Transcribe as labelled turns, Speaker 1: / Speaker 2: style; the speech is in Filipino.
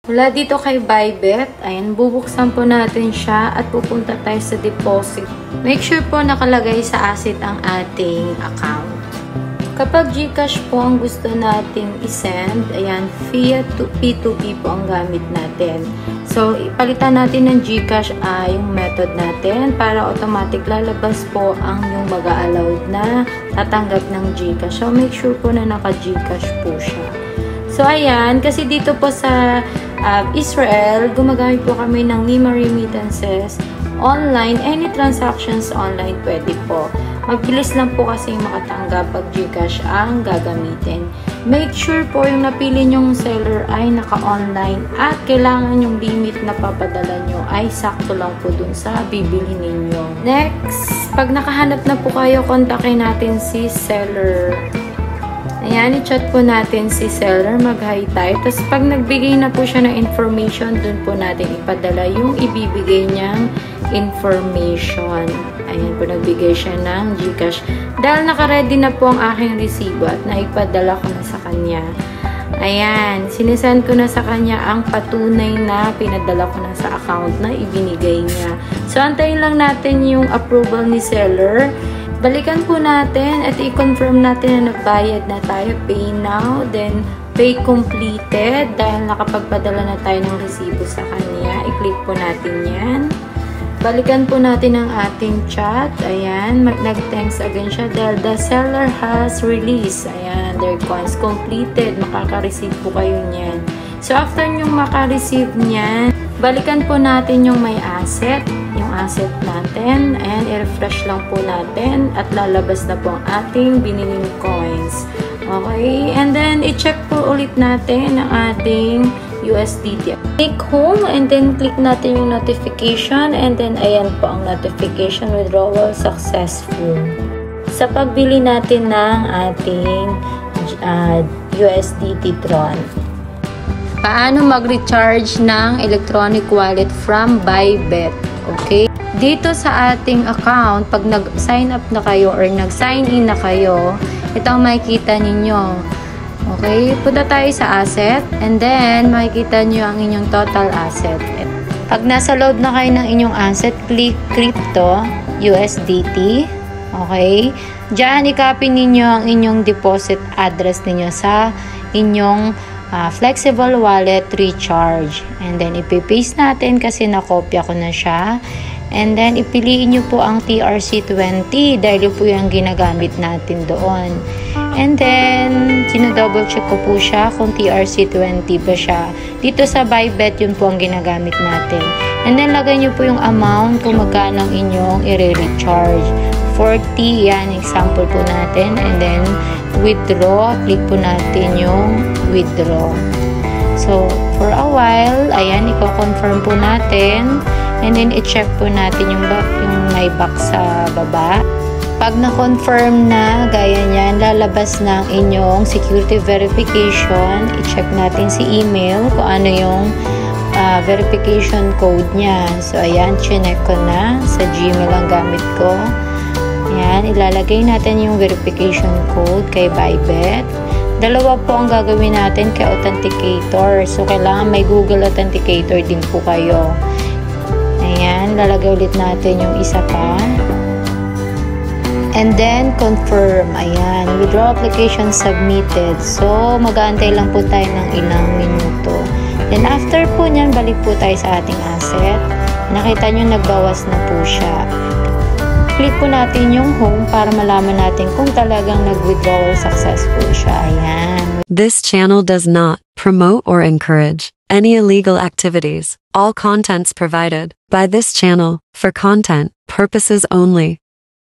Speaker 1: Mula dito kay Bybet, ayan, bubuksan po natin siya at pupunta tayo sa deposit. Make sure po nakalagay sa asset ang ating account. Kapag GCash po ang gusto nating isend, ayan, Fiat to P2P po ang gamit natin. So, ipalitan natin ng GCash yung method natin para automatic lalabas po ang yung mag-allowed na tatanggap ng GCash. So, make sure po na naka-GCash po siya. So, ayan, kasi dito po sa Israel, gumagamit po kami ng Nima Remittances online. Any transactions online pwede po. Mabilis lang po kasi makatanggap pag GCash ang gagamitin. Make sure po yung napili nyong seller ay naka-online at kailangan yung limit na papadala nyo ay sakto lang po dun sa bibili ninyo. Next, pag nakahanap na po kayo, kontakin natin si seller. Ayan, i-chat po natin si seller, mag-hi tayo. Tapos pag nagbigay na po siya ng information, dun po natin ipadala yung ibibigay niyang information. Ayan po, nagbigay siya ng GCash. Dahil naka-ready na po ang aking resibo at naipadala ko na sa kanya. Ayan, sinesend ko na sa kanya ang patunay na pinadala ko na sa account na ibinigay niya. So, antayin lang natin yung approval ni seller. Balikan po natin at i-confirm natin na nagbayad na tayo. Pay now, then pay completed. Dahil nakapagpadala na tayo ng resibo sa kanya. I-click po natin yan. Balikan po natin ang ating chat. Ayan, nag-thanks again siya dahil the seller has released. Ayan, their coins completed. Makaka-receive po kayo niyan. So, after nyong maka-receive niyan, balikan po natin yung may asset. Yung asset natin. Ayan, i-refresh lang po natin at lalabas na po ang ating biniling coins. Okay, and then i-check po ulit natin ang ating USDT. Click home and then click natin yung notification and then ayan po ang notification, withdrawal successful. Sa pagbili natin ng ating USDT Tron. Paano mag-recharge ng electronic wallet from Bybet? Okay? Dito sa ating account, pag nag-sign up na kayo or nag-sign in na kayo, ito ang makikita ninyo. Okay? Punta tayo sa asset and then makikita nyo ang inyong total asset. Pag nasa load na kayo ng inyong asset, click Crypto USDT. Okay? Diyan, i-copy ninyo ang inyong deposit address ninyo sa inyong flexible wallet recharge. And then, ipipaste natin kasi nakopya ko na siya. And then, ipiliin nyo po ang TRC20 dahil po yung ginagamit natin doon. And then, sinodouble check ko po siya kung TRC20 ba siya. Dito sa Bybet, yun po ang ginagamit natin. And then, lagay nyo po yung amount kung magkano ang inyong i-recharge. 40, yan, example po natin. And then, withdraw, click po natin yung withdraw. So, for a while, ayan, i-confirm po natin. And then, i-check po natin yung may box sa baba. Pag na-confirm na, gaya niyan, lalabas ng inyong security verification. I-check natin si email kung ano yung verification code niya. So, ayan, chinek ko na. Sa Gmail ang gamit ko. Ayan, ilalagay natin yung verification code kay Bybet. Dalawa po ang gagawin natin kay Authenticator. So, kailangan may Google Authenticator din po kayo. Ayan, lalagay ulit natin yung isa pa. And then, confirm. Ayan, withdraw application submitted. So, mag-aantay lang po tayo ng ilang minuto. Then, after po nyan, balik po tayo sa ating asset. Nakita nyo, nagbawas na po siya. Click po natin yung home para malaman natin kung talagang nag-withdrawal successful siya. Ayan.
Speaker 2: This channel does not promote or encourage any illegal activities. All contents provided by this channel for content purposes only.